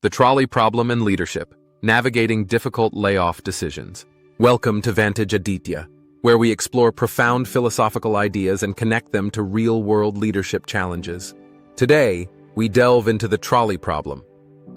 The Trolley Problem and Leadership, Navigating Difficult Layoff Decisions. Welcome to Vantage, Aditya, where we explore profound philosophical ideas and connect them to real-world leadership challenges. Today, we delve into the trolley problem,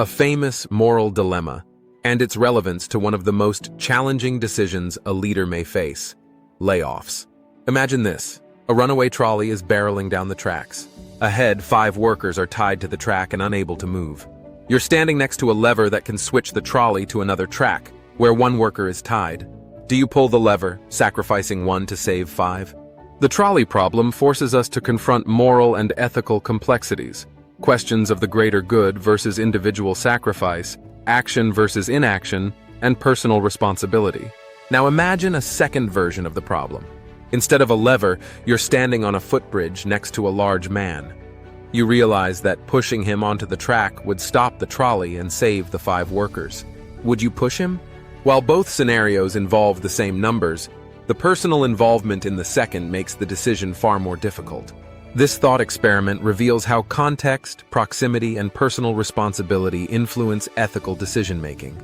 a famous moral dilemma, and its relevance to one of the most challenging decisions a leader may face: layoffs. Imagine this. A runaway trolley is barreling down the tracks. Ahead, 5 workers are tied to the track and unable to move. You're standing next to a lever that can switch the trolley to another track, where 1 worker is tied. Do you pull the lever, sacrificing 1 to save 5? The trolley problem forces us to confront moral and ethical complexities, questions of the greater good versus individual sacrifice, action versus inaction, and personal responsibility. Now imagine a second version of the problem. Instead of a lever, you're standing on a footbridge next to a large man. You realize that pushing him onto the track would stop the trolley and save the 5 workers. Would you push him? While both scenarios involve the same numbers, the personal involvement in the second makes the decision far more difficult. This thought experiment reveals how context, proximity, and personal responsibility influence ethical decision-making.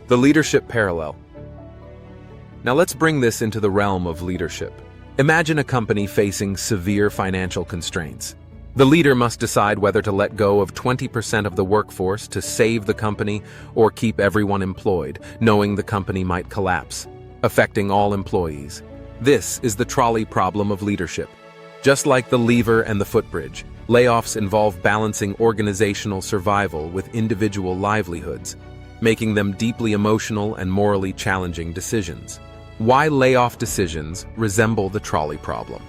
The leadership parallel. Now let's bring this into the realm of leadership. Imagine a company facing severe financial constraints. The leader must decide whether to let go of 20% of the workforce to save the company or keep everyone employed, knowing the company might collapse, affecting all employees. This is the trolley problem of leadership. Just like the lever and the footbridge, layoffs involve balancing organizational survival with individual livelihoods, making them deeply emotional and morally challenging decisions. Why layoff decisions resemble the trolley problem.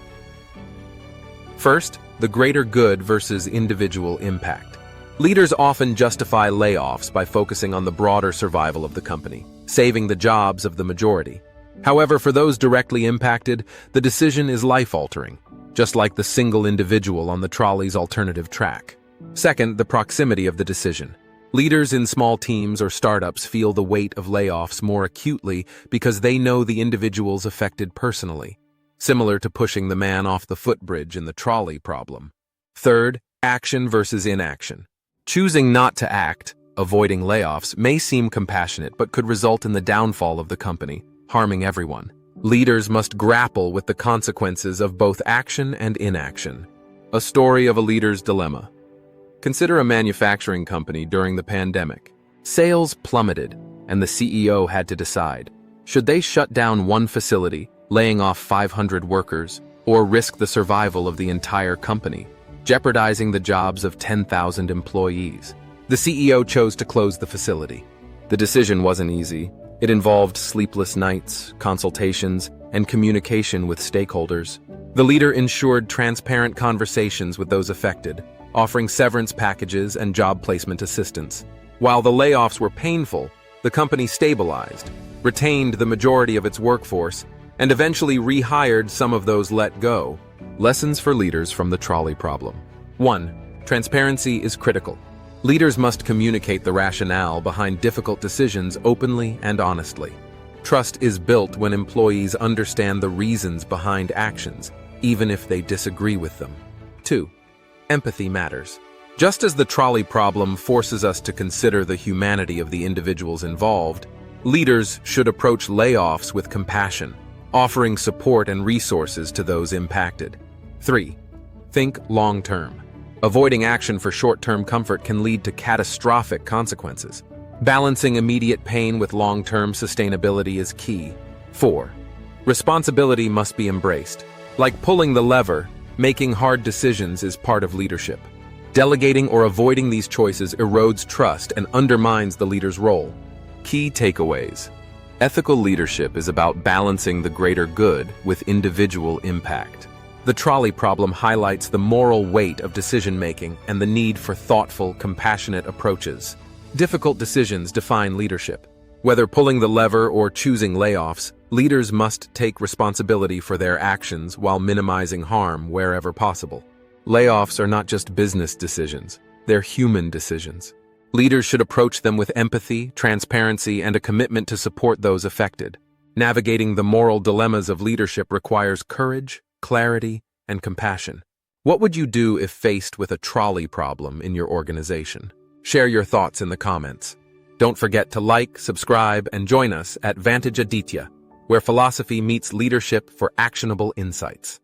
First, the greater good versus individual impact. Leaders often justify layoffs by focusing on the broader survival of the company, saving the jobs of the majority. However, for those directly impacted, the decision is life-altering, just like the single individual on the trolley's alternative track. Second, the proximity of the decision. Leaders in small teams or startups feel the weight of layoffs more acutely because they know the individuals affected personally, similar to pushing the man off the footbridge in the trolley problem. Third, action versus inaction. Choosing not to act, avoiding layoffs, may seem compassionate but could result in the downfall of the company, harming everyone. Leaders must grapple with the consequences of both action and inaction. A story of a leader's dilemma. Consider a manufacturing company during the pandemic. Sales plummeted, and the CEO had to decide, should they shut down one facility, laying off 500 workers, or risk the survival of the entire company, jeopardizing the jobs of 10,000 employees? The CEO chose to close the facility. The decision wasn't easy. It involved sleepless nights, consultations, and communication with stakeholders. The leader ensured transparent conversations with those affected, offering severance packages and job placement assistance. While the layoffs were painful, the company stabilized, retained the majority of its workforce, and eventually rehired some of those let go. Lessons for leaders from the trolley problem. 1. Transparency is critical. Leaders must communicate the rationale behind difficult decisions openly and honestly. Trust is built when employees understand the reasons behind actions, even if they disagree with them. 2. Empathy matters. Just as the trolley problem forces us to consider the humanity of the individuals involved, leaders should approach layoffs with compassion, offering support and resources to those impacted. 3. Think long-term. Avoiding action for short-term comfort can lead to catastrophic consequences. Balancing immediate pain with long-term sustainability is key. 4. Responsibility must be embraced. Like pulling the lever, making hard decisions is part of leadership. Delegating or avoiding these choices erodes trust and undermines the leader's role. Key takeaways. Ethical leadership is about balancing the greater good with individual impact. The trolley problem highlights the moral weight of decision-making and the need for thoughtful, compassionate approaches. Difficult decisions define leadership. Whether pulling the lever or choosing layoffs, leaders must take responsibility for their actions while minimizing harm wherever possible. Layoffs are not just business decisions, they're human decisions. Leaders should approach them with empathy, transparency, and a commitment to support those affected. Navigating the moral dilemmas of leadership requires courage, clarity, and compassion. What would you do if faced with a trolley problem in your organization? Share your thoughts in the comments. Don't forget to like, subscribe, and join us at Vantage Aditya, where philosophy meets leadership for actionable insights.